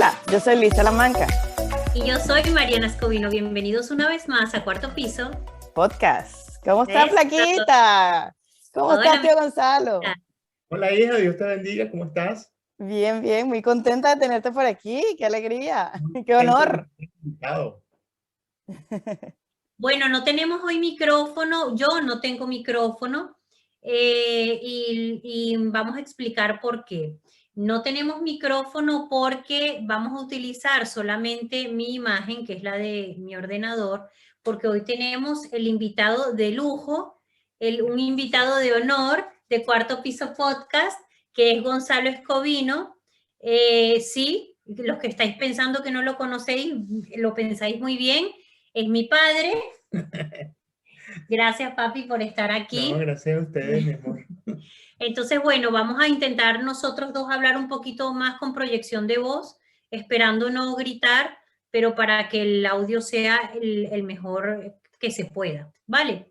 Hola, yo soy Liz Salamanca. Y yo soy Mariana Escobino. Bienvenidos una vez más a Cuarto Piso Podcast. ¿Cómo estás, Flaquita? ¿Cómo estás, tío Gonzalo? Hola, hija, Dios te bendiga, ¿cómo estás? Bien, bien, muy contenta de tenerte por aquí. ¡Qué alegría! ¡Qué honor! Bueno, no tenemos hoy micrófono, yo no tengo micrófono y vamos a explicar por qué. No tenemos micrófono porque vamos a utilizar solamente mi imagen, que es la de mi ordenador, porque hoy tenemos el invitado de lujo, un invitado de honor de Cuarto Piso Podcast, que es Gonzalo Escobino. Sí, los que estáis pensando que no lo conocéis, lo pensáis muy bien. Es mi padre. Gracias, papi, por estar aquí. No, gracias a ustedes, mi amor. Entonces, bueno, vamos a intentar nosotros dos hablar un poquito más con proyección de voz, esperando no gritar, pero para que el audio sea el mejor que se pueda, ¿vale?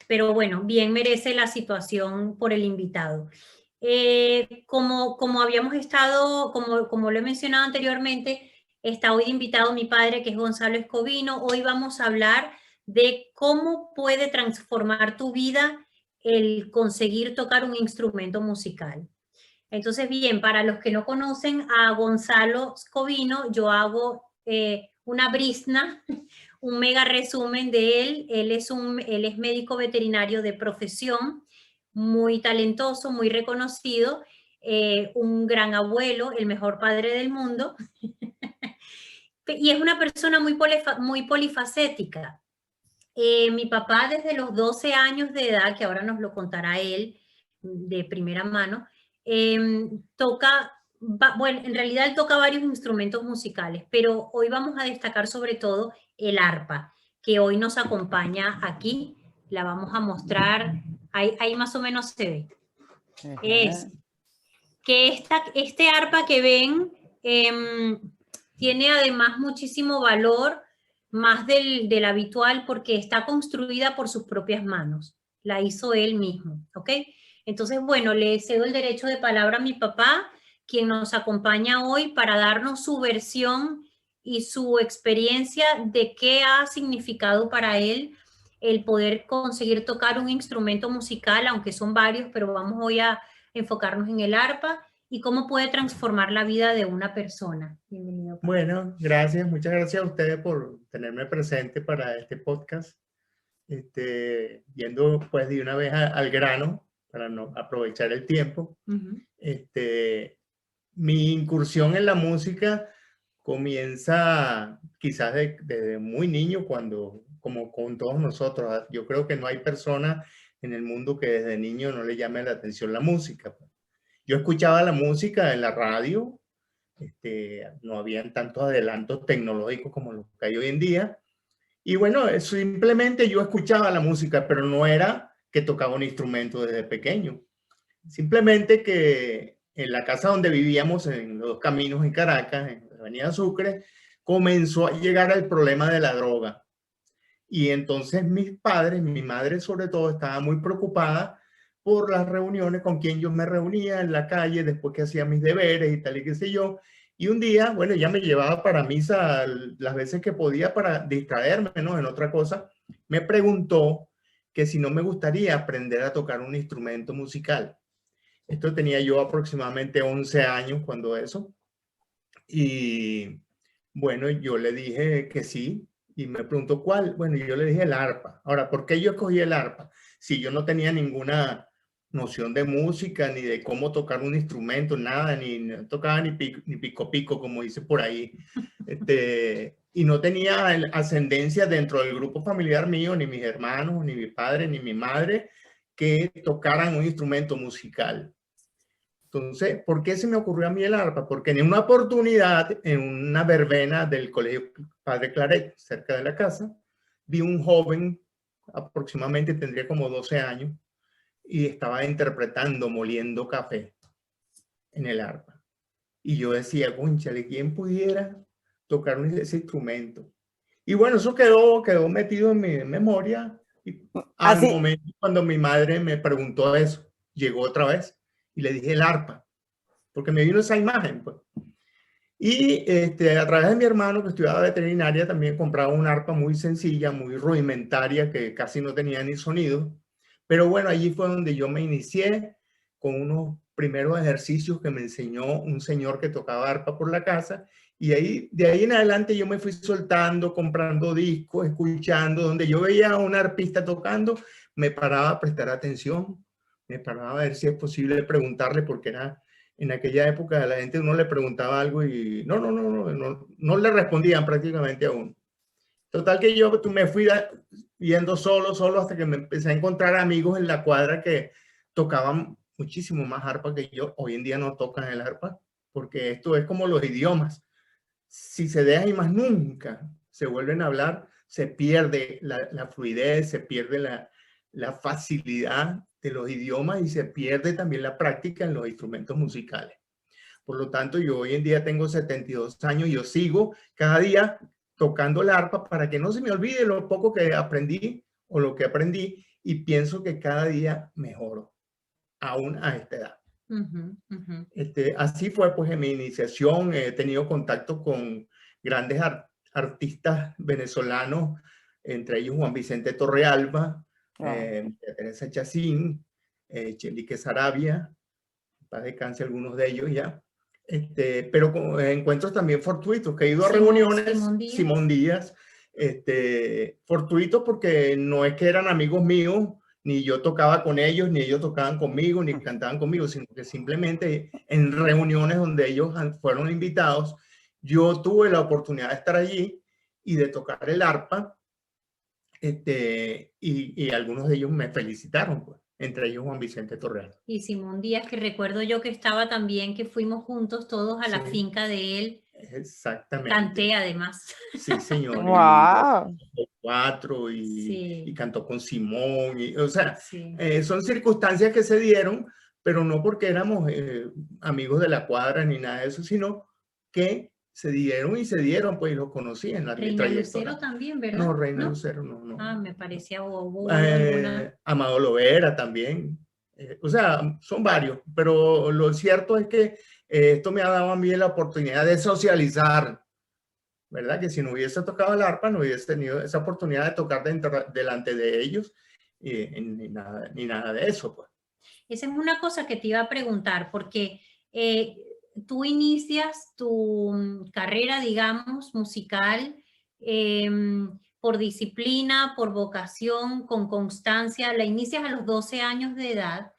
Pero bueno, bien merece la situación por el invitado. Como habíamos estado, como lo he mencionado anteriormente, está hoy invitado mi padre, que es Gonzalo Escobino. Hoy vamos a hablar de cómo puede transformar tu vida el conseguir tocar un instrumento musical. Entonces, bien, para los que no conocen a Gonzalo Escobino, yo hago una brizna, un mega resumen de él. Él es médico veterinario de profesión, muy talentoso, muy reconocido, un gran abuelo, el mejor padre del mundo, y es una persona muy polifacética. Mi papá desde los 12 años de edad, que ahora nos lo contará él de primera mano, bueno, en realidad él toca varios instrumentos musicales, pero hoy vamos a destacar sobre todo el arpa, que hoy nos acompaña aquí. La vamos a mostrar, ahí más o menos se ve. Es que este arpa que ven tiene además muchísimo valor, más del habitual, porque está construida por sus propias manos. La hizo él mismo, ¿ok? Entonces, bueno, le cedo el derecho de palabra a mi papá, quien nos acompaña hoy para darnos su versión y su experiencia de qué ha significado para él el poder conseguir tocar un instrumento musical, aunque son varios, pero vamos hoy a enfocarnos en el arpa y cómo puede transformar la vida de una persona. Bienvenido, papá. Bueno, gracias, muchas gracias a ustedes por tenerme presente para este podcast. Yendo pues de una vez al grano, para no aprovechar el tiempo. Mi incursión en la música comienza quizás desde muy niño, como con todos nosotros. Yo creo que no hay persona en el mundo que desde niño no le llame la atención la música. Yo escuchaba la música en la radio, no habían tantos adelantos tecnológicos como los que hay hoy en día. Y bueno, simplemente yo escuchaba la música, pero no era que tocaba un instrumento desde pequeño. Simplemente que en la casa donde vivíamos, en Los Caminos, en Caracas, en la Avenida Sucre, comenzó a llegar el problema de la droga. Y entonces mis padres, mi madre sobre todo, estaba muy preocupada por las reuniones con quien yo me reunía en la calle después que hacía mis deberes y tal y qué sé yo. Y un día, bueno, ella me llevaba para misa las veces que podía para distraerme, ¿no? En otra cosa. Me preguntó que si no me gustaría aprender a tocar un instrumento musical. Esto tenía yo aproximadamente 11 años cuando eso. Y bueno, yo le dije que sí. Y me preguntó cuál. Bueno, yo le dije el arpa. Ahora, ¿por qué yo escogí el arpa? Si yo no tenía ninguna noción de música, ni de cómo tocar un instrumento, nada, no tocaba ni pico pico, como dice por ahí. Y no tenía ascendencia dentro del grupo familiar mío, ni mis hermanos, ni mi padre, ni mi madre, que tocaran un instrumento musical. Entonces, ¿por qué se me ocurrió a mí el arpa? Porque en una oportunidad, en una verbena del Colegio Padre Claret, cerca de la casa, vi un joven, aproximadamente tendría como 12 años, y estaba interpretando Moliendo Café en el arpa. Y yo decía, cónchale, ¿quién pudiera tocar ese instrumento? Y bueno, eso quedó metido en mi memoria. Y al momento cuando mi madre me preguntó eso, llegó otra vez y le dije el arpa, porque me vino esa imagen, pues. Y a través de mi hermano que estudiaba veterinaria también compraba una arpa muy sencilla, muy rudimentaria, que casi no tenía ni sonido. Pero bueno, allí fue donde yo me inicié con unos primeros ejercicios que me enseñó un señor que tocaba arpa por la casa. Y de ahí en adelante yo me fui soltando, comprando discos, escuchando. Donde yo veía a un arpista tocando, me paraba a prestar atención, me paraba a ver si es posible preguntarle, porque era en aquella época a la gente uno le preguntaba algo y no le respondían prácticamente a uno. Total que yo me fui yendo solo hasta que me empecé a encontrar amigos en la cuadra que tocaban muchísimo más arpa que yo. Hoy en día no tocan el arpa, porque esto es como los idiomas. Si se deja y más nunca se vuelven a hablar, se pierde la fluidez, se pierde la facilidad de los idiomas y se pierde también la práctica en los instrumentos musicales. Por lo tanto, yo hoy en día tengo 72 años y yo sigo cada día tocando la arpa para que no se me olvide lo poco que aprendí o lo que aprendí, y pienso que cada día mejoro, aún a esta edad. Así fue pues en mi iniciación. He tenido contacto con grandes artistas venezolanos, entre ellos Juan Vicente Torrealba, Teresa Chacín, Chelique Sarabia, paz descanse algunos de ellos ya. Pero con encuentros también fortuitos, que he ido a reuniones, Simón Díaz, fortuitos porque no es que eran amigos míos, ni yo tocaba con ellos, ni ellos tocaban conmigo, ni cantaban conmigo, sino que simplemente en reuniones donde ellos fueron invitados, yo tuve la oportunidad de estar allí y de tocar el arpa, y algunos de ellos me felicitaron, pues, entre ellos Juan Vicente Torreal. Y Simón Díaz, que recuerdo yo que estaba también, que fuimos juntos todos a la finca de él. Exactamente. Canté además. Sí, señor. Wow. Y cantó con Simón. O sea, son circunstancias que se dieron, pero no porque éramos amigos de la cuadra ni nada de eso, sino que se dieron, pues, y los conocí en la Reina Lucero también, ¿verdad? No, Reina Lucero no. Ah, me parecía bobo. Amado Lovera también. O sea, son varios, pero lo cierto es que esto me ha dado a mí la oportunidad de socializar, ¿verdad? Que si no hubiese tocado el arpa, no hubiese tenido esa oportunidad de tocar delante de ellos, ni nada de eso, pues. Esa es una cosa que te iba a preguntar, porque tú inicias tu carrera, digamos, musical, por disciplina, por vocación, con constancia. La inicias a los 12 años de edad,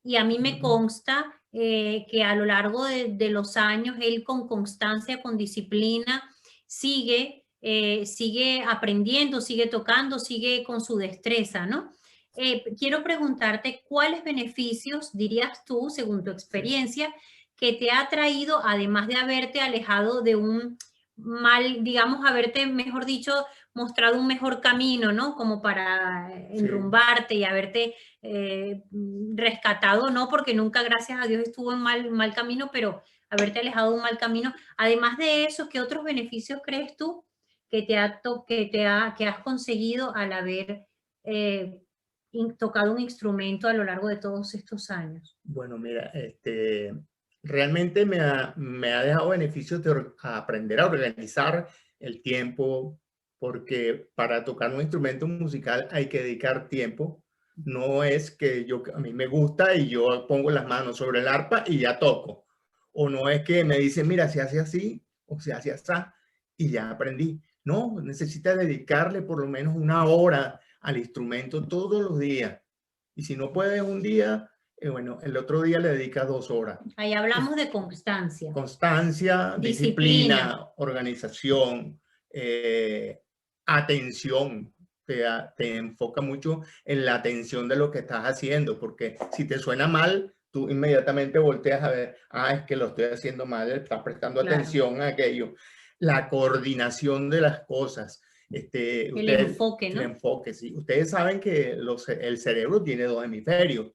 y a mí me consta que a lo largo de los años él, con constancia, con disciplina, sigue aprendiendo, sigue tocando, sigue con su destreza, ¿no? Quiero preguntarte, ¿cuáles beneficios dirías tú, según tu experiencia, que te ha traído, además de haberte alejado de un mal, digamos, haberte, mejor dicho, mostrado un mejor camino, ¿no? Como para enrumbarte y haberte rescatado, ¿no? Porque nunca, gracias a Dios, estuvo en mal camino, pero haberte alejado de un mal camino. Además de eso, ¿qué otros beneficios crees tú que has conseguido al haber tocado un instrumento a lo largo de todos estos años? Bueno, mira, realmente me ha dejado beneficios de aprender a organizar el tiempo, porque para tocar un instrumento musical hay que dedicar tiempo. No es que a mí me gusta y yo pongo las manos sobre el arpa y ya toco. O no es que me dicen, mira, se hace así o se hace así y ya aprendí. No, necesitas dedicarle por lo menos una hora al instrumento todos los días. Y si no puedes un día, bueno, el otro día le dedicas 2 horas. Ahí hablamos de constancia. Constancia, disciplina, organización, atención. Te enfoca mucho en la atención de lo que estás haciendo, porque si te suena mal, tú inmediatamente volteas a ver, es que lo estoy haciendo mal, estás prestando atención a aquello. La coordinación de las cosas. El enfoque, ¿no? El enfoque, sí. Ustedes saben que el cerebro tiene 2 hemisferios,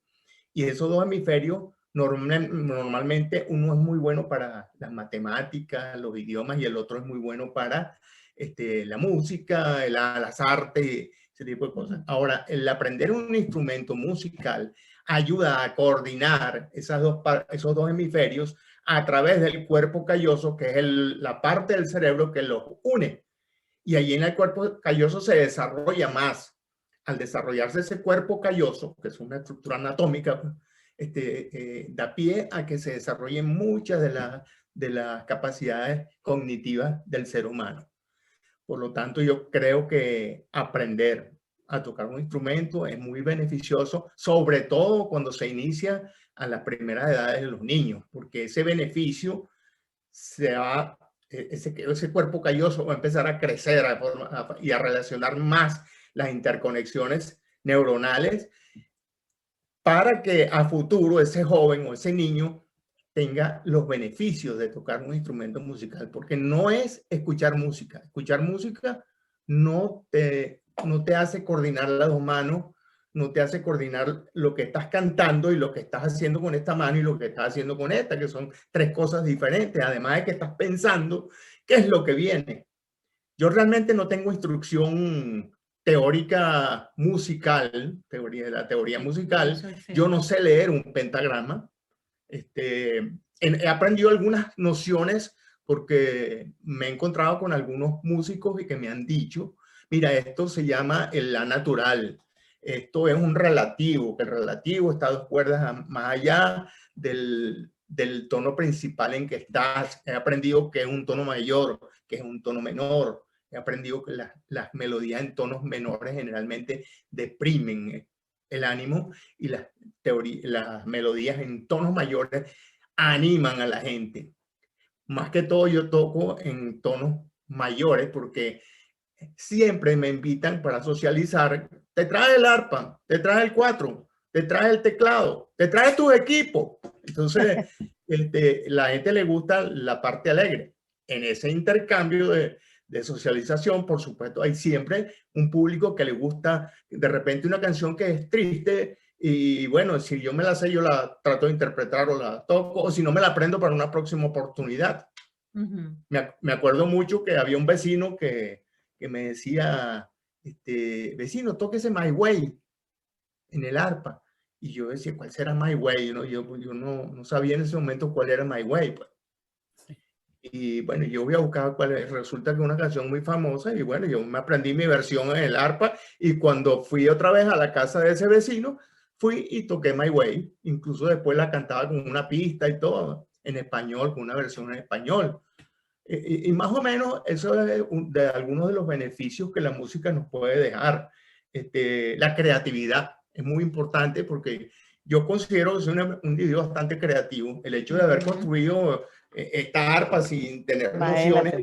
y esos 2 hemisferios normalmente uno es muy bueno para las matemáticas, los idiomas, y el otro es muy bueno para la música, las artes, ese tipo de cosas. Ahora, el aprender un instrumento musical ayuda a coordinar esos dos hemisferios, a través del cuerpo calloso, que es la parte del cerebro que los une. Y allí en el cuerpo calloso se desarrolla más. Al desarrollarse ese cuerpo calloso, que es una estructura anatómica, da pie a que se desarrollen muchas de las capacidades cognitivas del ser humano. Por lo tanto, yo creo que aprender a tocar un instrumento es muy beneficioso, sobre todo cuando se inicia a las primeras edades de los niños, porque ese beneficio se va, ese cuerpo calloso va a empezar a crecer y a relacionar más las interconexiones neuronales para que a futuro ese joven o ese niño tenga los beneficios de tocar un instrumento musical, porque no es escuchar música. Escuchar música no te hace coordinar las dos manos, no te hace coordinar lo que estás cantando y lo que estás haciendo con esta mano y lo que estás haciendo con esta, que son tres cosas diferentes, además de que estás pensando qué es lo que viene. Yo realmente no tengo instrucción teórica musical, la teoría musical. Yo no sé leer un pentagrama. He aprendido algunas nociones porque me he encontrado con algunos músicos y que me han dicho, mira, esto se llama el la natural. Esto es un relativo, que el relativo está a dos cuerdas más allá del tono principal en que estás. He aprendido que es un tono mayor, que es un tono menor. He aprendido que las melodías en tonos menores generalmente deprimen el ánimo y las melodías en tonos mayores animan a la gente. Más que todo yo toco en tonos mayores porque siempre me invitan para socializar. Te trae el arpa, te trae el cuatro, te trae el teclado, te trae tu equipo. Entonces, la gente le gusta la parte alegre. En ese intercambio de socialización, por supuesto, hay siempre un público que le gusta de repente una canción que es triste y bueno, si yo me la sé, yo la trato de interpretar o la toco, o si no me la aprendo para una próxima oportunidad. Me acuerdo mucho que había un vecino que me decía, vecino, tóquese My Way en el arpa. Y yo decía, ¿cuál será My Way? ¿No? Yo no sabía en ese momento cuál era My Way. Pues. Y bueno, yo voy a buscar cuál es. Resulta que es una canción muy famosa y bueno, yo me aprendí mi versión en el arpa y cuando fui otra vez a la casa de ese vecino, fui y toqué My Way. Incluso después la cantaba con una pista y todo, en español, con una versión en español. Y más o menos eso es de algunos de los beneficios que la música nos puede dejar. La creatividad es muy importante porque yo considero que soy un individuo bastante creativo. El hecho de haber construido esta arpa sin tener nociones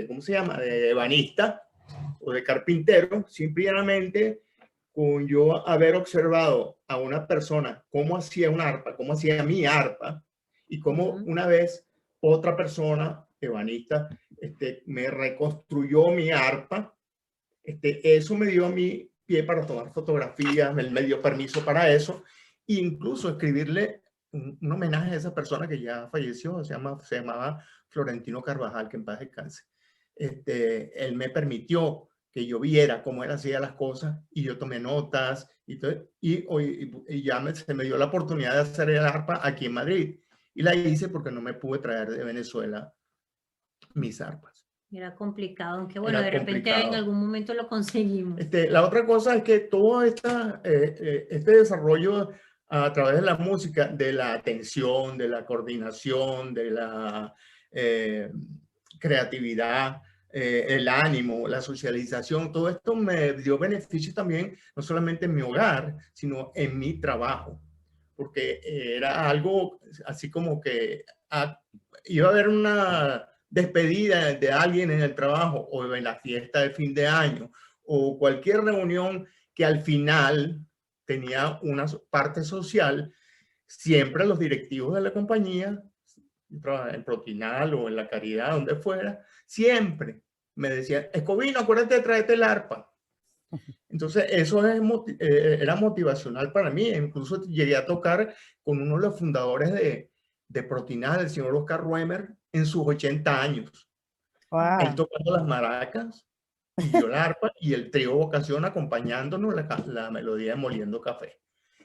¿cómo se llama? De ebanista o de carpintero, simplemente con yo haber observado a una persona cómo hacía una arpa, cómo hacía mi arpa y cómo una vez otra persona ebanista me reconstruyó mi arpa, eso me dio a mí pie para tomar fotografías, me dio permiso para eso, e incluso escribirle un homenaje a esa persona que ya falleció, se llamaba Florentino Carvajal, que en paz descanse. Él me permitió que yo viera cómo él hacía las cosas y yo tomé notas y ya se me dio la oportunidad de hacer el arpa aquí en Madrid y la hice porque no me pude traer de Venezuela mis arpas. Era complicado, aunque bueno, de repente en algún momento lo conseguimos. La otra cosa es que todo este desarrollo a través de la música, de la atención, de la coordinación, de la creatividad, el ánimo, la socialización, todo esto me dio beneficios también, no solamente en mi hogar, sino en mi trabajo, porque era algo así como que iba a haber una despedida de alguien en el trabajo o en la fiesta de fin de año o cualquier reunión que al final tenía una parte social, siempre los directivos de la compañía, en Protinal o en La Caridad, donde fuera, siempre me decían, Escobino, acuérdate de traerte el arpa. Entonces, eso era motivacional para mí. Incluso llegué a tocar con uno de los fundadores de Protinal, el señor Oscar Ruemer, en sus 80 años. Wow. Él tocando las maracas, y yo la arpa, y el trío Vocación acompañándonos la melodía de Moliendo Café.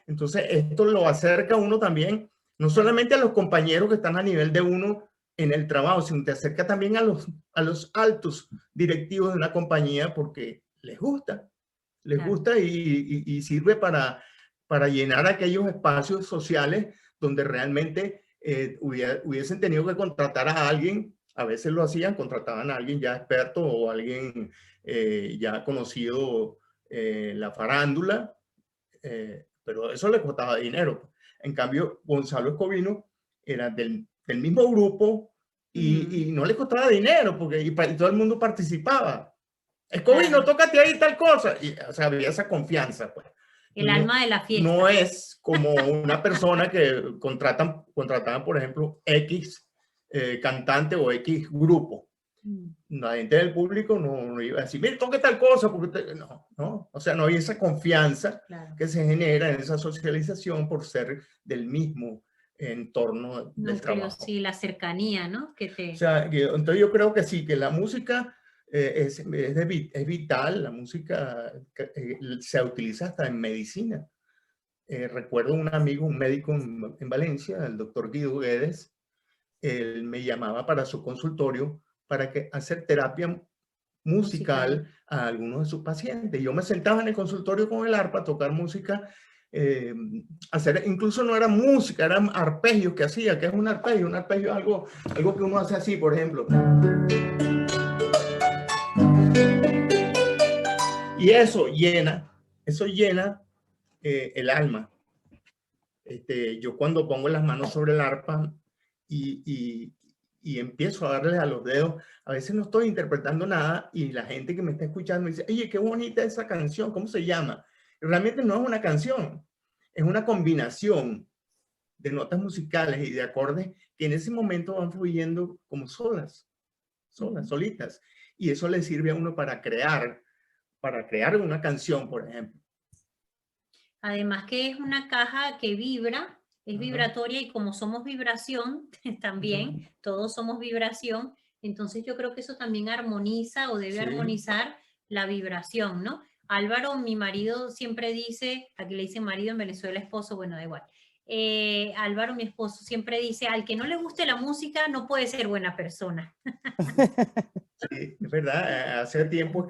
Entonces, esto lo acerca a uno también No solamente a los compañeros que están a nivel de uno en el trabajo, sino te acerca también a los altos directivos de una compañía porque les gusta Claro. y sirve para llenar aquellos espacios sociales donde realmente hubiesen tenido que contratar a alguien. A veces lo hacían, contrataban a alguien ya experto o alguien ya conocido la farándula, pero eso le costaba dinero. En cambio, Gonzalo Escobino era del mismo grupo y no le costaba dinero porque y todo el mundo participaba. Escobino, Claro. tócate ahí tal cosa. Y, o sea, había esa confianza, pues. El No, alma de la fiesta. no es como una persona que contrataban, por ejemplo, X cantante o X grupo. La gente del público no iba a decir, mire, toque tal cosa, porque no. O sea, no hay esa confianza Claro. que se genera en esa socialización por ser del mismo entorno del trabajo. Sí, la cercanía, ¿no? O sea, entonces yo creo que sí, que la música es vital, la música se utiliza hasta en medicina. Recuerdo un amigo, un médico en Valencia, el doctor Guido Guedes, él me llamaba para su consultorio para hacer terapia musical a algunos de sus pacientes. Yo me sentaba en el consultorio con el arpa a tocar música, incluso no era música, eran arpegios que hacía. ¿Qué es un arpegio? Un arpegio es algo que uno hace así, por ejemplo. Y eso llena el alma. Yo cuando pongo las manos sobre el arpa y empiezo a darle a los dedos, a veces no estoy interpretando nada y la gente que me está escuchando dice, oye, qué bonita esa canción, ¿cómo se llama? Y realmente no es una canción, es una combinación de notas musicales y de acordes que en ese momento van fluyendo como solitas. Y eso le sirve a uno para crear una canción, por ejemplo. Además que es una caja que vibra, es vibratoria y como somos vibración también, todos somos vibración, entonces yo creo que eso también armoniza o debe armonizar la vibración, ¿no? Álvaro, mi marido, siempre dice, aquí le dicen marido, en Venezuela esposo, bueno, da igual. Álvaro, mi esposo, siempre dice, al que no le guste la música no puede ser buena persona. Sí, es verdad. Hace tiempo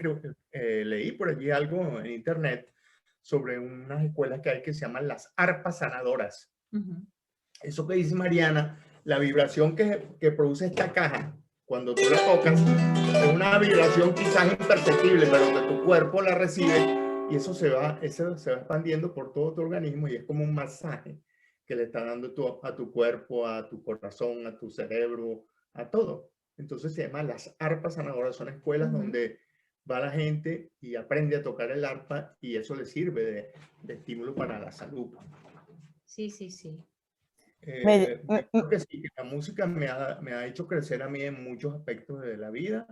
leí por allí algo en internet sobre unas escuelas que hay que se llaman las arpas sanadoras. Eso que dice Mariana, la vibración que produce esta caja cuando tú la tocas es una vibración quizás imperceptible, pero que tu cuerpo la recibe y eso se va expandiendo por todo tu organismo y es como un masaje que le está dando a tu cuerpo, a tu corazón, a tu cerebro, a todo. Entonces se llama las arpas sanadoras. Son escuelas donde va la gente y aprende a tocar el arpa y eso le sirve de estímulo para la salud. Sí, sí, sí. Creo que sí, que la música me ha hecho crecer a mí en muchos aspectos de la vida,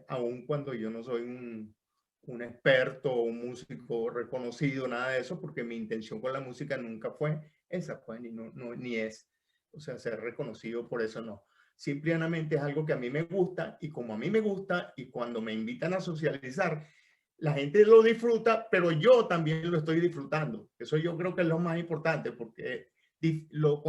aun cuando yo no soy un experto o un músico reconocido, nada de eso, porque mi intención con la música nunca fue esa, pues, ni es, o sea, ser reconocido por eso no. Simplemente es algo que a mí me gusta y como a mí me gusta y cuando me invitan a socializar, la gente lo disfruta, pero yo también lo estoy disfrutando. Eso yo creo que es lo más importante porque lo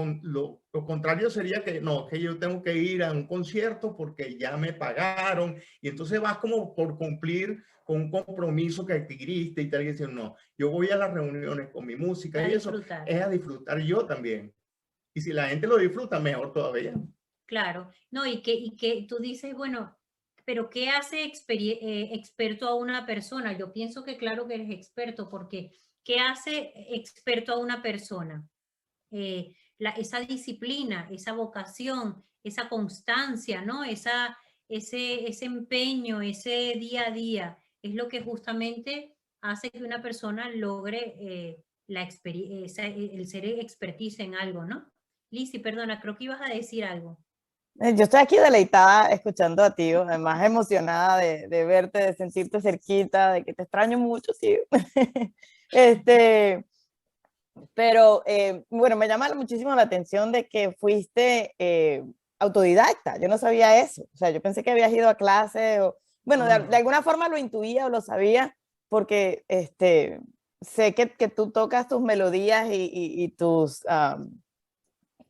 contrario sería que no, que yo tengo que ir a un concierto porque ya me pagaron y entonces vas como por cumplir con un compromiso que adquiriste y tal, y decir, no, yo voy a las reuniones con mi música y eso es a disfrutar yo también. Y si la gente lo disfruta, mejor todavía. Claro, no, y que tú dices, bueno, pero ¿qué hace experto a una persona? Yo pienso que claro que eres experto, porque ¿qué hace experto a una persona? Esa disciplina, esa vocación, esa constancia, ¿no? Ese empeño, ese día a día, es lo que justamente hace que una persona logre el ser expertise en algo, ¿no? Lizzy, perdona, creo que ibas a decir algo. Yo estoy aquí deleitada escuchando a Tío, además emocionada de verte, de sentirte cerquita, de que te extraño mucho, Tío. Pero bueno, me llama muchísimo la atención de que fuiste autodidacta. Yo no sabía eso. O sea, yo pensé que habías ido a clase o, bueno, de alguna forma lo intuía o lo sabía porque sé que tú tocas tus melodías y tus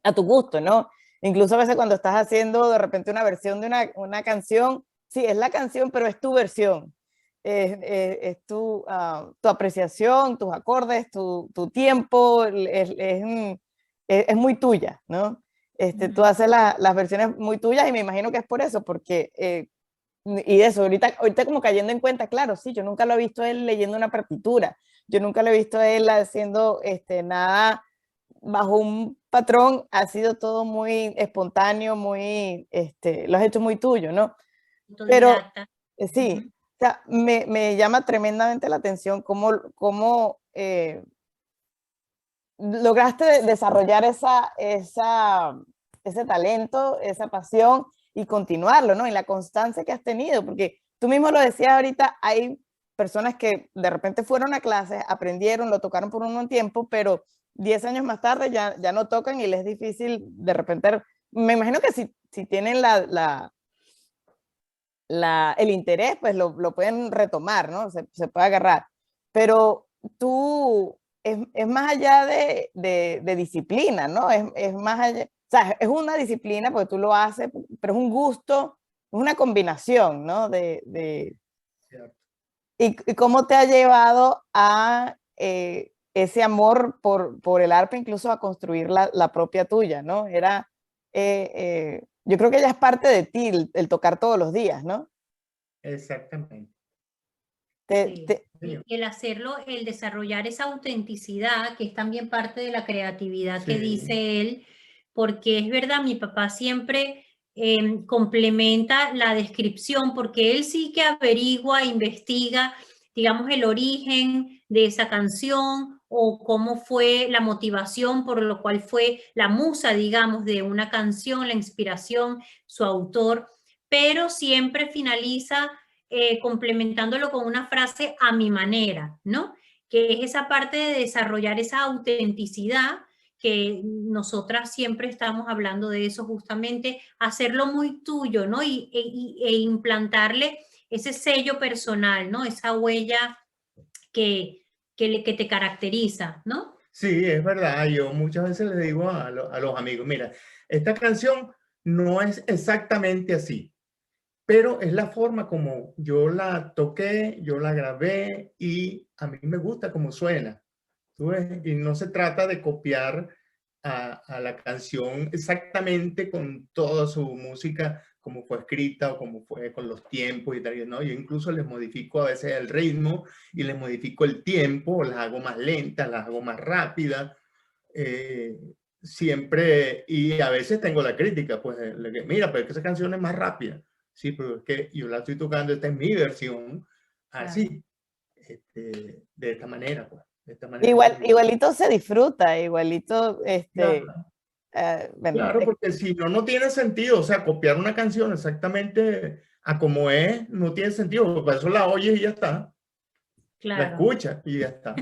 a tu gusto, ¿no? Incluso a veces cuando estás haciendo de repente una versión de una canción, sí, es la canción, pero es tu versión. Es tu apreciación, tus acordes, tu tiempo, es muy tuya, ¿no? Tú haces las versiones muy tuyas y me imagino que es por eso, porque, y eso, ahorita como cayendo en cuenta, claro, sí, yo nunca lo he visto él leyendo una partitura, yo nunca lo he visto él haciendo nada bajo un patrón, ha sido todo muy espontáneo, muy, lo has hecho muy tuyo, ¿no? Pero sí, o sea, me llama tremendamente la atención cómo lograste desarrollar ese talento, esa pasión y continuarlo, ¿no? Y la constancia que has tenido, porque tú mismo lo decías ahorita, hay personas que de repente fueron a clases, aprendieron, lo tocaron por un tiempo, pero 10 años más tarde ya no tocan y les es difícil de repente, me imagino que si tienen el interés, pues lo pueden retomar, ¿no? Se puede agarrar. Pero tú, es más allá de disciplina, ¿no? Es más allá, o sea, es una disciplina porque tú lo haces, pero es un gusto, es una combinación, ¿no? ¿Y cómo te ha llevado a ese amor por el arpa, incluso a construir la propia tuya, ¿no? Yo creo que ya es parte de ti el tocar todos los días, ¿no? Exactamente. Sí. Y el hacerlo, el desarrollar esa autenticidad, que es también parte de la creatividad que dice él, porque es verdad, mi papá siempre complementa la descripción, porque él sí que averigua, investiga, digamos, el origen de esa canción o cómo fue la motivación por lo cual fue la musa, digamos, de una canción, la inspiración, su autor, pero siempre finaliza complementándolo con una frase a mi manera, ¿no? Que es esa parte de desarrollar esa autenticidad que nosotras siempre estamos hablando de eso justamente, hacerlo muy tuyo, ¿no? E implantarle ese sello personal, ¿no? Esa huella que te caracteriza, ¿no? Sí, es verdad. Yo muchas veces les digo a los amigos, mira, esta canción no es exactamente así, pero es la forma como yo la toqué, yo la grabé y a mí me gusta cómo suena. ¿Tú ves? Y no se trata de copiar a la canción exactamente con toda su música como fue escrita o como fue con los tiempos y tal, ¿no? Yo incluso les modifico a veces el ritmo y les modifico el tiempo, las hago más lentas, las hago más rápidas, siempre, y a veces tengo la crítica, pues, mira, pero es que esa canción es más rápida. Sí, pero es que yo la estoy tocando, esta es mi versión, así, de esta manera, pues. De esta manera Igualito se disfruta, igualito, claro. bueno, Claro, porque si no, no tiene sentido. O sea, copiar una canción exactamente a como es, no tiene sentido. Por eso la oyes y ya está. Claro. La escuchas y ya está.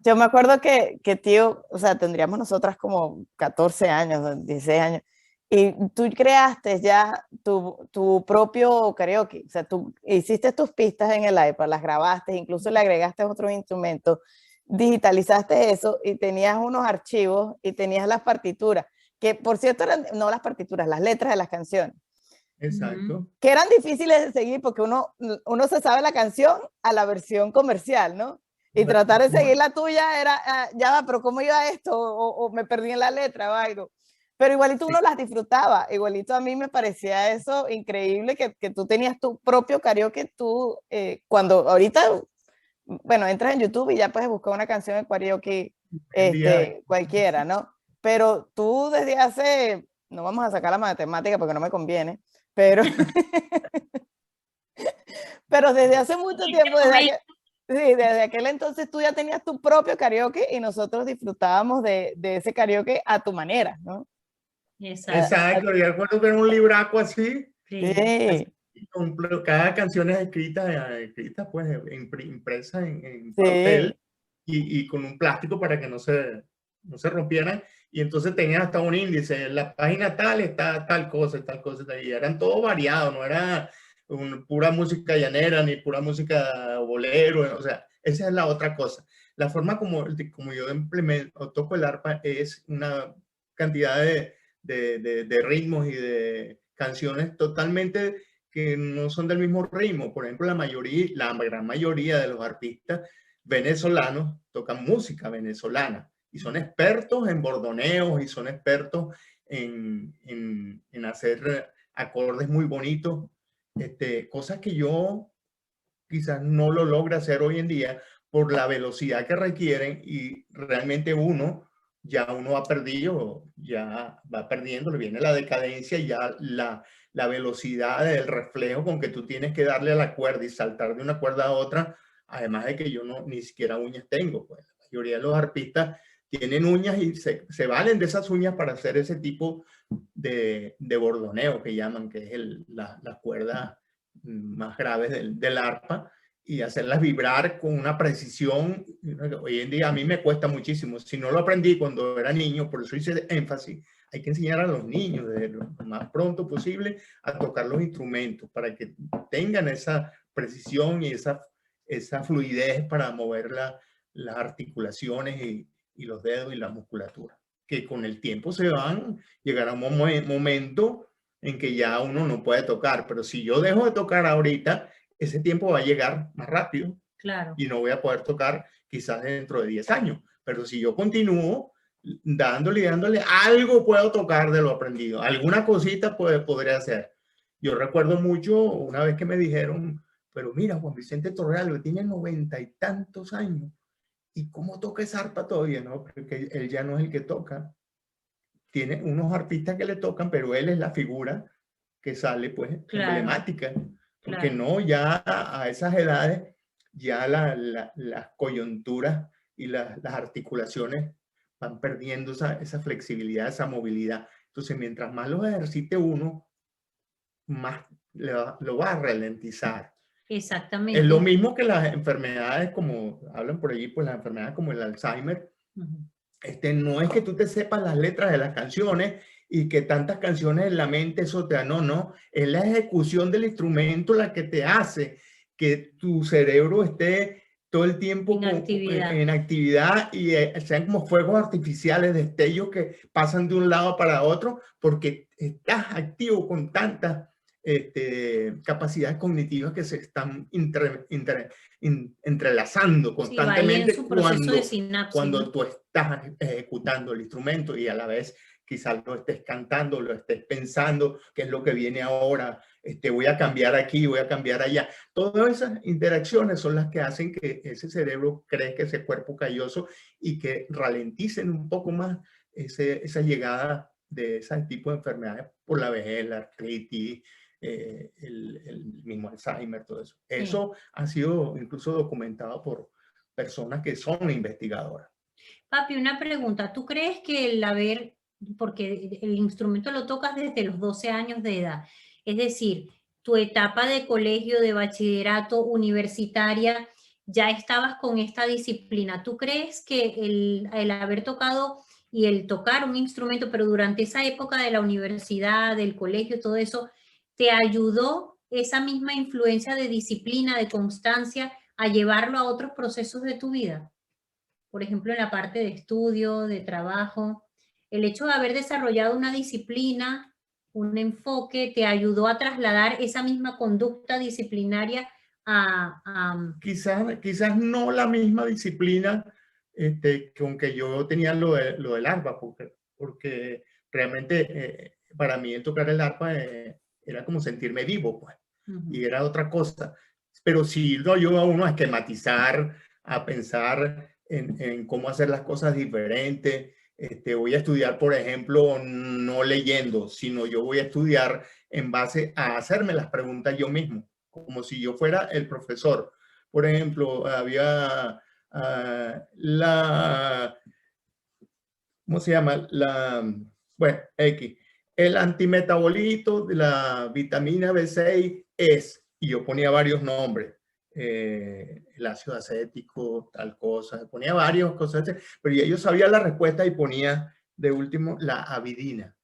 Yo me acuerdo que tío, o sea, tendríamos nosotras como 14 años, 16 años, y tú creaste ya tu propio karaoke, o sea, tú hiciste tus pistas en el iPad, las grabaste, incluso le agregaste otros instrumentos, digitalizaste eso y tenías unos archivos y tenías las partituras, que por cierto eran, no las partituras, las letras de las canciones. Exacto. Que eran difíciles de seguir porque uno se sabe la canción a la versión comercial, ¿no? Y tratar de seguir la tuya era, ya va, pero ¿cómo iba esto? O me perdí en la letra o algo. Pero igualito uno las disfrutaba, igualito a mí me parecía eso increíble que tú tenías tu propio karaoke, tú, cuando ahorita, bueno, entras en YouTube y ya puedes buscar una canción de karaoke, cualquiera, ¿no? Pero tú desde hace, no vamos a sacar la matemática porque no me conviene, pero, pero desde hace mucho tiempo, desde aquel entonces tú ya tenías tu propio karaoke y nosotros disfrutábamos de ese karaoke a tu manera, ¿no? Exacto, yo recuerdo que era un libraco así, Sí. con cada canción es escrita pues impresa en Sí. papel y con un plástico para que no se rompieran. Y entonces tenían hasta un índice, en la página tal está tal cosa, y eran todo variado, no era pura música llanera ni pura música bolero, o sea, esa es la otra cosa. La forma como yo implemento o toco el arpa es una cantidad de ritmos y de canciones totalmente que no son del mismo ritmo. Por ejemplo, la gran mayoría de los artistas venezolanos tocan música venezolana y son expertos en bordoneos y son expertos en hacer acordes muy bonitos, cosas que yo quizás no lo logra hacer hoy en día por la velocidad que requieren, y realmente uno va perdido, ya va perdiendo, le viene la decadencia y ya la velocidad del reflejo con que tú tienes que darle a la cuerda y saltar de una cuerda a otra, además de que yo ni siquiera uñas tengo, pues la mayoría de los artistas tienen uñas y se valen de esas uñas para hacer ese tipo de bordoneo que llaman, que es las cuerdas más graves del arpa, y hacerlas vibrar con una precisión. Hoy en día a mí me cuesta muchísimo. Si no lo aprendí cuando era niño, por eso hice énfasis, hay que enseñar a los niños desde lo más pronto posible a tocar los instrumentos para que tengan esa precisión y esa fluidez para mover las articulaciones y los dedos y la musculatura, que con el tiempo llegará un momento en que ya uno no puede tocar, pero si yo dejo de tocar ahorita, ese tiempo va a llegar más rápido. Claro. Y no voy a poder tocar quizás dentro de 10 años. Pero si yo continúo dándole, algo puedo tocar de lo aprendido. Alguna cosita podré hacer. Yo recuerdo mucho una vez que me dijeron, pero mira, Juan Vicente Torrealba tiene 90 y tantos años. ¿Y cómo toca esa arpa todavía? No, porque él ya no es el que toca. Tiene unos artistas que le tocan, pero él es la figura que sale, pues, claro, emblemática. Porque claro. no, ya a esas edades, ya las coyunturas y las articulaciones van perdiendo esa flexibilidad, esa movilidad. Entonces, mientras más lo ejercite uno, más lo va a ralentizar. Exactamente. Es lo mismo que las enfermedades, como hablan por allí, pues las enfermedades como el Alzheimer. No es que tú te sepas las letras de las canciones y que tantas canciones en la mente eso te da, no, es la ejecución del instrumento la que te hace que tu cerebro esté todo el tiempo en actividad y sean como fuegos artificiales, destellos que pasan de un lado para otro, porque estás activo con tantas capacidades cognitivas que se están entrelazando constantemente, sí, proceso de sinapsis, cuando ¿no? tú estás ejecutando el instrumento y a la vez quizás lo estés cantando, lo estés pensando, qué es lo que viene ahora, voy a cambiar aquí, voy a cambiar allá. Todas esas interacciones son las que hacen que ese cerebro crezca, ese cuerpo calloso, y que ralenticen un poco más esa llegada de ese tipo de enfermedades por la vejez, la artritis, el mismo Alzheimer, todo eso. Sí. Eso ha sido incluso documentado por personas que son investigadoras. Papi, una pregunta. ¿Tú crees que el haber, porque el instrumento lo tocas desde los 12 años de edad, es decir, tu etapa de colegio, de bachillerato, universitaria, ya estabas con esta disciplina? ¿Tú crees que el haber tocado y el tocar un instrumento, pero durante esa época de la universidad, del colegio, todo eso, te ayudó esa misma influencia de disciplina, de constancia, a llevarlo a otros procesos de tu vida? Por ejemplo, en la parte de estudio, de trabajo, el hecho de haber desarrollado una disciplina, un enfoque, te ayudó a trasladar esa misma conducta disciplinaria a... Quizás no la misma disciplina con que yo tenía lo del arpa, porque realmente para mí el tocar el arpa era como sentirme vivo, pues, y era otra cosa. Pero sí lo ayuda a uno a esquematizar, a pensar en cómo hacer las cosas diferentes. Voy a estudiar, por ejemplo, no leyendo, sino yo voy a estudiar en base a hacerme las preguntas yo mismo, como si yo fuera el profesor. Por ejemplo, había ¿cómo se llama? Bueno, el antimetabolito de la vitamina B6 es, y yo ponía varios nombres, el ácido acético, tal cosa, ponía varias cosas, pero ya yo sabía la respuesta y ponía de último la avidina.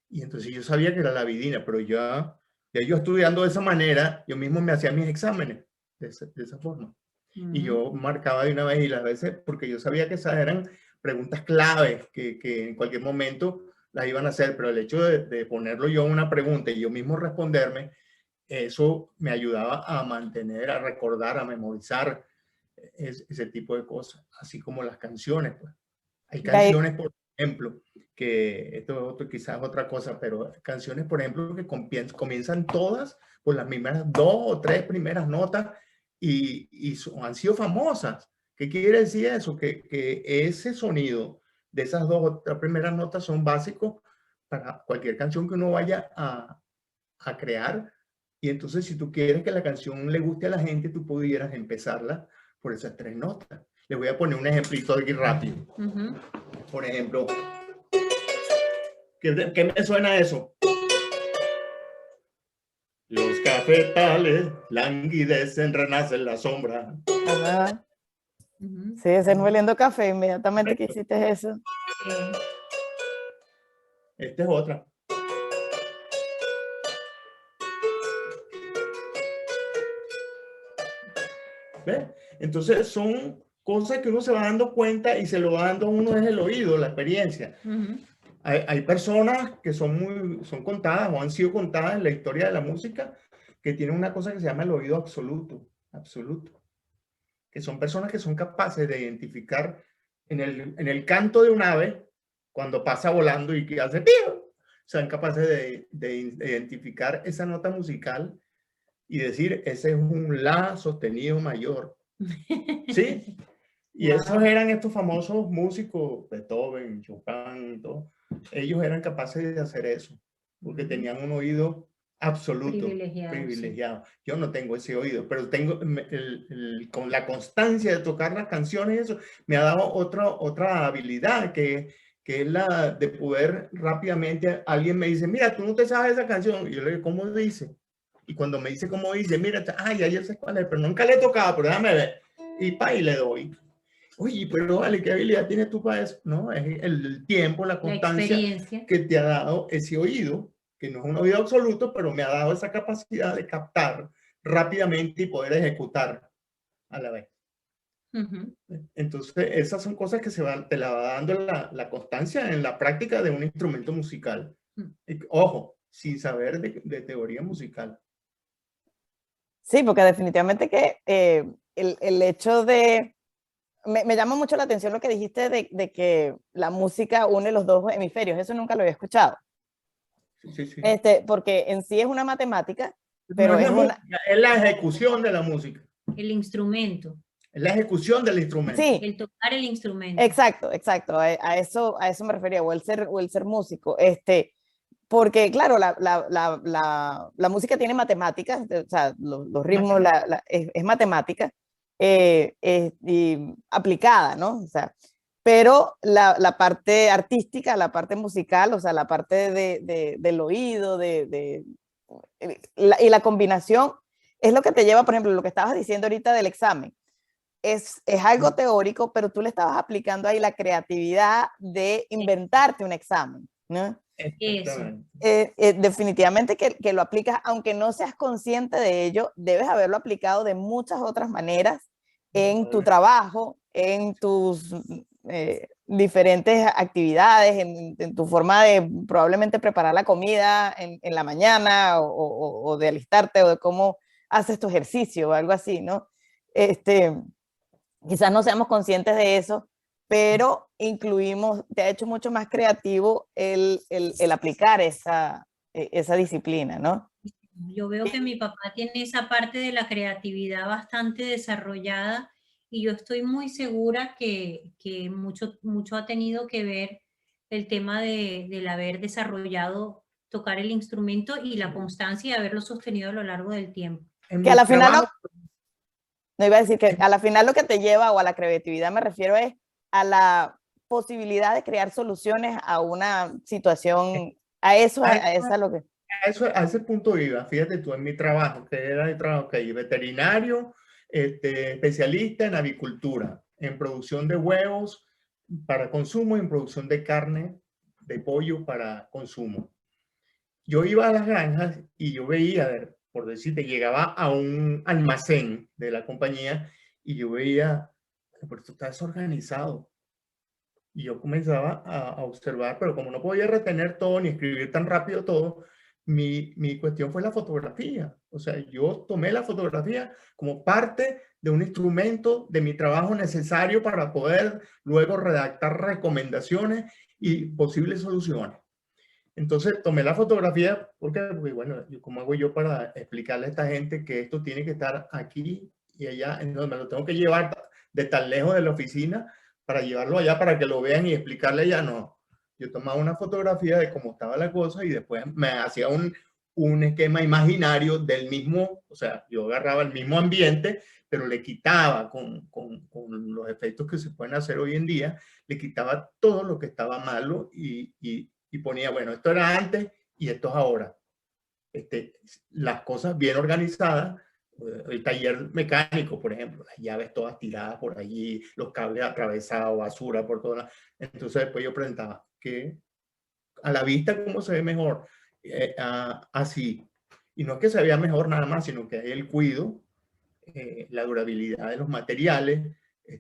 Y entonces yo sabía que era la avidina, pero ya yo estudiando de esa manera, yo mismo me hacía mis exámenes de esa forma. Y yo marcaba de una vez y las veces, porque yo sabía que esas eran preguntas claves que en cualquier momento las iban a hacer, pero el hecho de ponerlo yo en una pregunta y yo mismo responderme, eso me ayudaba a mantener, a recordar, a memorizar ese tipo de cosas, así como las canciones. Pues. Hay canciones, por ejemplo, que esto es otro, quizás otra cosa, pero canciones, por ejemplo, que comienzan todas por las primeras 2 o 3 primeras notas y han sido famosas. ¿Qué quiere decir eso? Que ese sonido de esas 2 o 3 primeras notas son básicos para cualquier canción que uno vaya a crear. Y entonces, si tú quieres que la canción le guste a la gente, tú pudieras empezarla por esas 3 notas. Les voy a poner un ejemplito aquí rápido. Por ejemplo, ¿qué me suena eso? Los cafetales languidecen, renacen la sombra. Ajá. Sí, ese es Oliendo Café, inmediatamente que hiciste eso. Esta es otra. ¿Ves? Entonces son cosas que uno se va dando cuenta y se lo va dando a uno es el oído, la experiencia. Hay personas que son contadas o han sido contadas en la historia de la música que tienen una cosa que se llama el oído absoluto, que son personas que son capaces de identificar en el canto de un ave, cuando pasa volando y que hace pío, son capaces de identificar esa nota musical y decir, ese es un la sostenido mayor. ¿Sí? Y esos eran estos famosos músicos, Beethoven, Chopin, todo. Ellos eran capaces de hacer eso, porque tenían un oído absoluto, privilegiado. Sí. Yo no tengo ese oído, pero tengo con la constancia de tocar las canciones, eso me ha dado otra habilidad que es la de poder rápidamente, alguien me dice, mira, tú no te sabes esa canción. Y yo le digo, ¿cómo dice? Y cuando me dice cómo dice, mira, ya yo sé cuál es, pero nunca le he tocado, pero déjame ver. Y le doy. Oye, pero vale, ¿qué habilidad tienes tú para eso? No, es el tiempo, la constancia que te ha dado ese oído, que no es un oído absoluto, pero me ha dado esa capacidad de captar rápidamente y poder ejecutar a la vez. Entonces, esas son cosas que te la va dando la constancia en la práctica de un instrumento musical. Ojo, sin saber de teoría musical. Sí, porque definitivamente que el hecho de... Me llama mucho la atención lo que dijiste de que la música une los 2 hemisferios. Eso nunca lo había escuchado. Sí, sí. Porque en sí es una matemática, pero no es la ejecución de la música. El instrumento. Es la ejecución del instrumento. Sí. El tocar el instrumento. Exacto. A eso me refería, o el ser músico. Porque, claro, la música tiene matemáticas, o sea, los ritmos, es matemática y aplicada, ¿no? O sea, pero la parte artística, la parte musical, o sea, la parte del oído, y la combinación es lo que te lleva, por ejemplo, lo que estabas diciendo ahorita del examen. Es algo teórico, pero tú le estabas aplicando ahí la creatividad de inventarte un examen, ¿no? Definitivamente que lo aplicas, aunque no seas consciente de ello, debes haberlo aplicado de muchas otras maneras en tu trabajo, en tus diferentes actividades, en tu forma de probablemente preparar la comida en la mañana o de alistarte o de cómo haces tu ejercicio o algo así, ¿no? Quizás no seamos conscientes de eso, pero te ha hecho mucho más creativo el aplicar esa disciplina, ¿no? Yo veo que mi papá tiene esa parte de la creatividad bastante desarrollada y yo estoy muy segura que mucho ha tenido que ver el tema del haber desarrollado tocar el instrumento y la constancia de haberlo sostenido a lo largo del tiempo. Que a la final no iba a decir que a la final lo que te lleva, o a la creatividad me refiero, es a la posibilidad de crear soluciones a una situación, a eso es lo que... A ese punto iba, fíjate tú, en mi trabajo, que era el trabajo que veterinario, especialista en avicultura, en producción de huevos para consumo y en producción de carne de pollo para consumo. Yo iba a las granjas y yo veía, por decirte, llegaba a un almacén de la compañía y yo veía, pero esto está desorganizado. Y yo comenzaba a observar, pero como no podía retener todo ni escribir tan rápido todo, mi cuestión fue la fotografía. O sea, yo tomé la fotografía como parte de un instrumento de mi trabajo necesario para poder luego redactar recomendaciones y posibles soluciones. Entonces tomé la fotografía porque bueno, ¿cómo hago yo para explicarle a esta gente que esto tiene que estar aquí y allá? Entonces me lo tengo que llevar de tan lejos de la oficina para llevarlo allá para que lo vean y explicarle allá. No, yo tomaba una fotografía de cómo estaba la cosa y después me hacía un esquema imaginario del mismo, o sea, yo agarraba el mismo ambiente, pero le quitaba con los efectos que se pueden hacer hoy en día, le quitaba todo lo que estaba malo y ponía, bueno, esto era antes y esto es ahora. Las cosas bien organizadas, el taller mecánico, por ejemplo, las llaves todas tiradas por allí, los cables atravesados, basura por todas. Entonces después yo presentaba que a la vista cómo se ve mejor, así. Y no es que se vea mejor nada más, sino que hay el cuidado, la durabilidad de los materiales,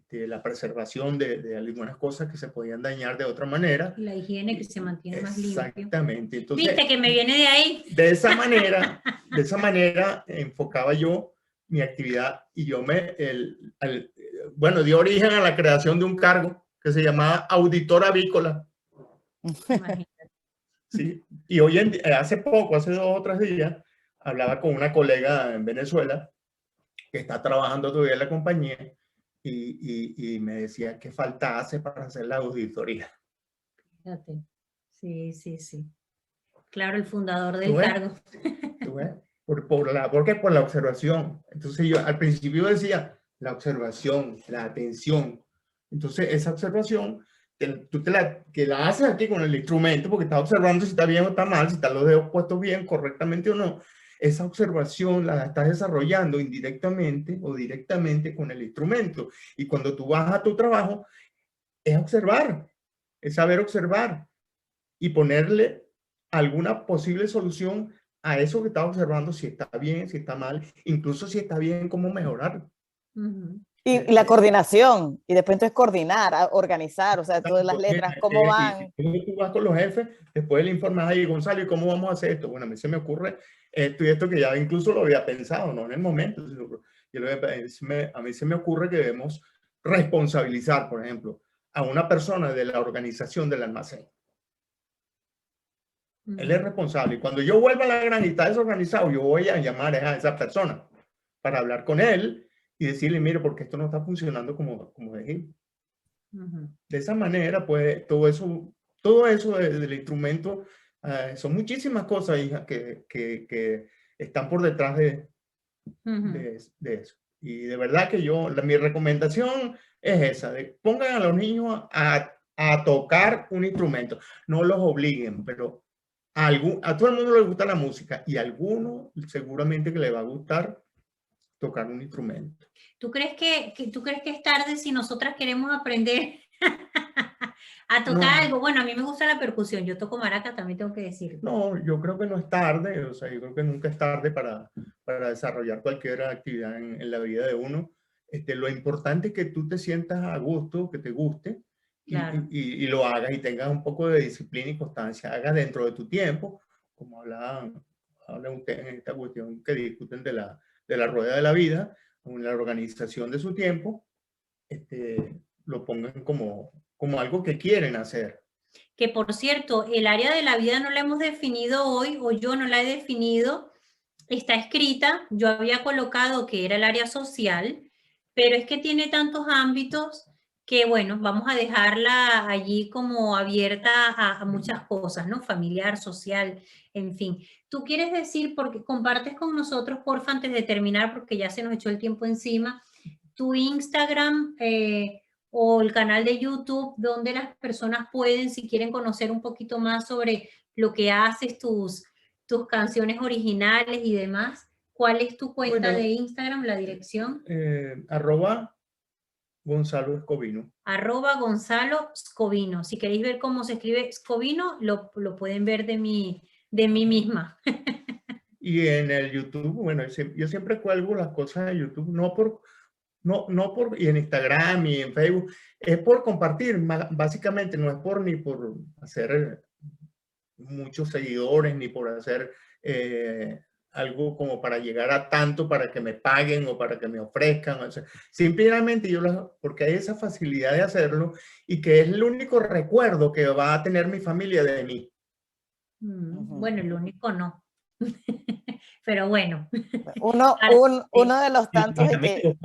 la preservación de algunas cosas que se podían dañar de otra manera. La higiene que se mantiene más limpio. Exactamente. Entonces, viste que me viene de ahí. De esa manera enfocaba yo mi actividad y yo bueno, dio origen a la creación de un cargo que se llamaba auditor avícola. Sí. Y hoy hace poco, hace 2 o 3 días, hablaba con una colega en Venezuela que está trabajando todavía en la compañía y me decía qué falta hace para hacer la auditoría. Fíjate. Sí, sí, sí. Claro, el fundador del cargo. ¿Tú ves? ¿Por qué? Por la observación. Entonces yo al principio decía la observación, la atención. Entonces esa observación, tú que la haces aquí con el instrumento, porque estás observando si está bien o está mal, si están los dedos puestos bien, correctamente o no. Esa observación la estás desarrollando indirectamente o directamente con el instrumento. Y cuando tú vas a tu trabajo, es observar, es saber observar y ponerle alguna posible solución a eso que estás observando, si está bien, si está mal, incluso si está bien, cómo mejorar. Y la coordinación, y después entonces coordinar, organizar, o sea, todas las letras, cómo van. Y tú vas con los jefes, después le informas ahí, Gonzalo, ¿y cómo vamos a hacer esto? Bueno, a mí se me ocurre esto y esto que ya incluso lo había pensado, no en el momento. A mí se me ocurre que debemos responsabilizar, por ejemplo, a una persona de la organización del almacén. Él es responsable. Y cuando yo vuelva a la granja y está desorganizado, yo voy a llamar a esa persona para hablar con él y decirle, mire, porque esto no está funcionando como dijimos. De esa manera, pues, todo eso del instrumento, son muchísimas cosas, hija, que están por detrás de eso. Y de verdad que mi recomendación es esa, de pongan a los niños a tocar un instrumento. No los obliguen, pero a todo el mundo le gusta la música y a alguno seguramente que le va a gustar tocar un instrumento. ¿Tú crees que es tarde si nosotras queremos aprender a tocar algo? Bueno, a mí me gusta la percusión, yo toco maraca, también tengo que decir. No, yo creo que no es tarde, o sea, yo creo que nunca es tarde para desarrollar cualquier actividad en la vida de uno. Lo importante es que tú te sientas a gusto, que te guste, claro, y lo hagas y tengas un poco de disciplina y constancia, hagas dentro de tu tiempo, como habla usted en esta cuestión que discuten de la rueda de la vida, en la organización de su tiempo, lo pongan como algo que quieren hacer. Que por cierto, el área de la vida no la hemos definido hoy, o yo no la he definido, está escrita, yo había colocado que era el área social, pero es que tiene tantos ámbitos que bueno, vamos a dejarla allí como abierta a muchas cosas, ¿no? Familiar, social, en fin. ¿Tú quieres decir, porque compartes con nosotros, porfa, antes de terminar, porque ya se nos echó el tiempo encima, tu Instagram o el canal de YouTube, donde las personas pueden, si quieren conocer un poquito más sobre lo que haces, tus canciones originales y demás? ¿Cuál es tu cuenta de Instagram, la dirección? @Gonzalo Scovino. @Gonzalo Scovino. Si queréis ver cómo se escribe Scovino, lo pueden ver de mí misma. Y en el YouTube, bueno, yo siempre cuelgo las cosas en YouTube, no no por, y en Instagram y en Facebook, es por compartir, básicamente no es por ni por hacer muchos seguidores, ni por hacer algo como para llegar a tanto para que me paguen o para que me ofrezcan. O sea, simplemente porque hay esa facilidad de hacerlo y que es el único recuerdo que va a tener mi familia de mí. Bueno, el único no. Pero bueno. Uno de los tantos de que...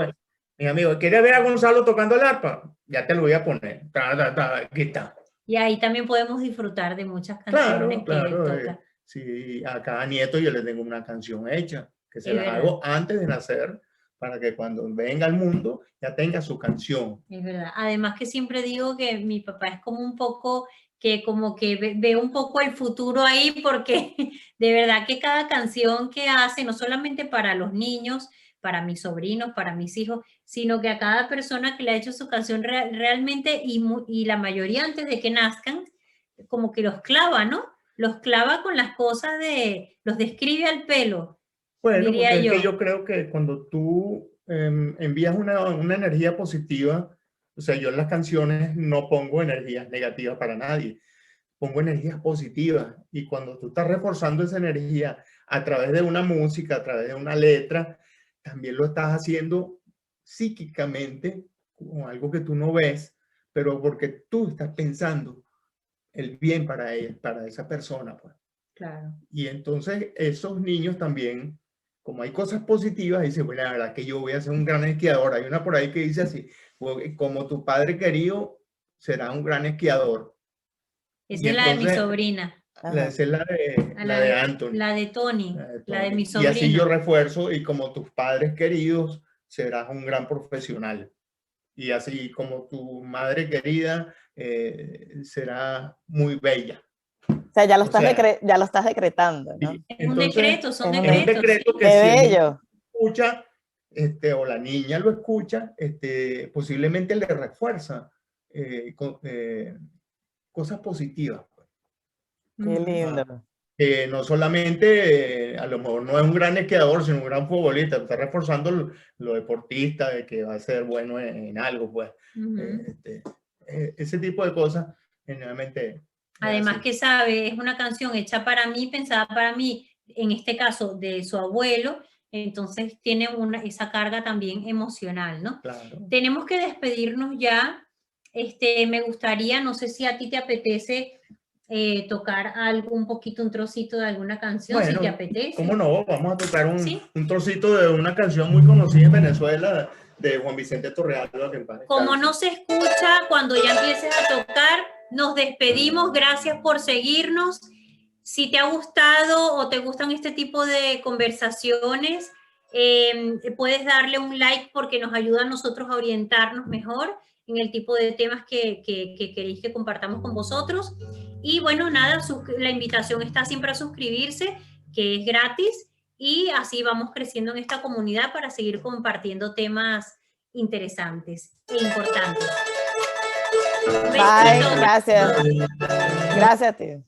Mi amigo, ¿quieres ver a Gonzalo tocando el arpa? Ya te lo voy a poner. Aquí está. Y ahí también podemos disfrutar de muchas canciones que él toca. Sí, a cada nieto yo le tengo una canción hecha, que se las hago antes de nacer, para que cuando venga al mundo ya tenga su canción. Es verdad. Además que siempre digo que mi papá es como un poco, que como que ve un poco el futuro ahí, porque de verdad que cada canción que hace, no solamente para los niños, para mis sobrinos, para mis hijos, sino que a cada persona que le ha hecho su canción realmente, y la mayoría antes de que nazcan, como que los clava, ¿no? Los clava con las cosas los describe al pelo. Bueno, porque es que yo creo que cuando tú envías una energía positiva, o sea, yo en las canciones no pongo energías negativas para nadie, pongo energías positivas, y cuando tú estás reforzando esa energía a través de una música, a través de una letra, también lo estás haciendo psíquicamente, como algo que tú no ves, pero porque tú estás pensando el bien para él, para esa persona, pues. Claro. Y entonces esos niños también, como hay cosas positivas, dicen, bueno, la verdad que yo voy a ser un gran esquiador. Hay una por ahí que dice así, como tu padre querido será un gran esquiador. Esa es la de mi sobrina. Esa es la de Anthony. La de Tony, la de mi sobrina. Y así yo refuerzo, y como tus padres queridos serás un gran profesional. Y así como tu madre querida será muy bella. O sea, ya lo estás decretando, ¿no? Es un decreto, son decretos. Es un decreto que ¡qué si bello! escucha, o la niña lo escucha, posiblemente le refuerza cosas positivas. ¡Qué lindo! No solamente, a lo mejor no es un gran esquiador, sino un gran futbolista, está reforzando lo deportista, de que va a ser bueno en algo, pues. Ese tipo de cosas, generalmente. Además que sabe, es una canción hecha para mí, pensada para mí, en este caso de su abuelo, entonces tiene esa carga también emocional, ¿no? Claro. Tenemos que despedirnos ya. Me gustaría, no sé si a ti te apetece tocar algo, un poquito, un trocito de alguna canción, bueno, si te apetece. ¿Cómo no? Vamos a tocar un trocito de una canción muy conocida en Venezuela, de Juan Vicente Torrealba. Como no se escucha, cuando ya empieces a tocar, nos despedimos. Gracias por seguirnos. Si te ha gustado o te gustan este tipo de conversaciones, puedes darle un like, porque nos ayuda a nosotros a orientarnos mejor en el tipo de temas que queréis que compartamos con vosotros. Y bueno, nada, la invitación está siempre a suscribirse, que es gratis, y así vamos creciendo en esta comunidad para seguir compartiendo temas interesantes e importantes. Bye, gracias. Gracias, tío.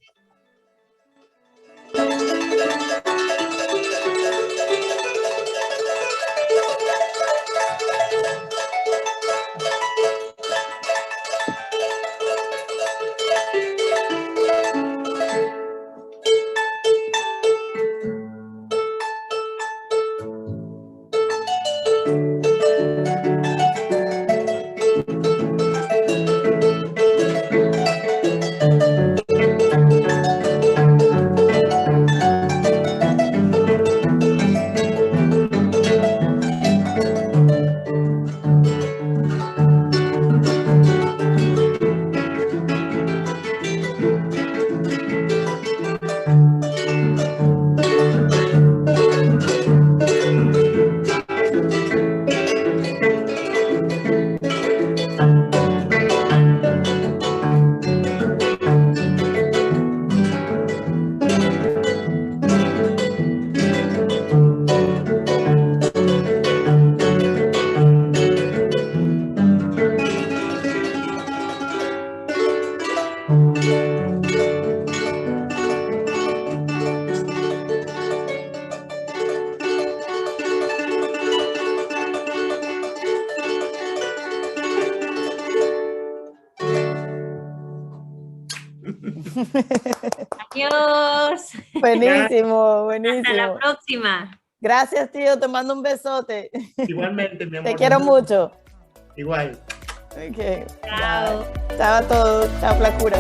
Adiós. Buenísimo, buenísimo. Hasta la próxima. Gracias, tío. Te mando un besote. Igualmente, mi amor. Te quiero mucho. Igual. Okay. Chao. Chao a todos. Chao, flacura.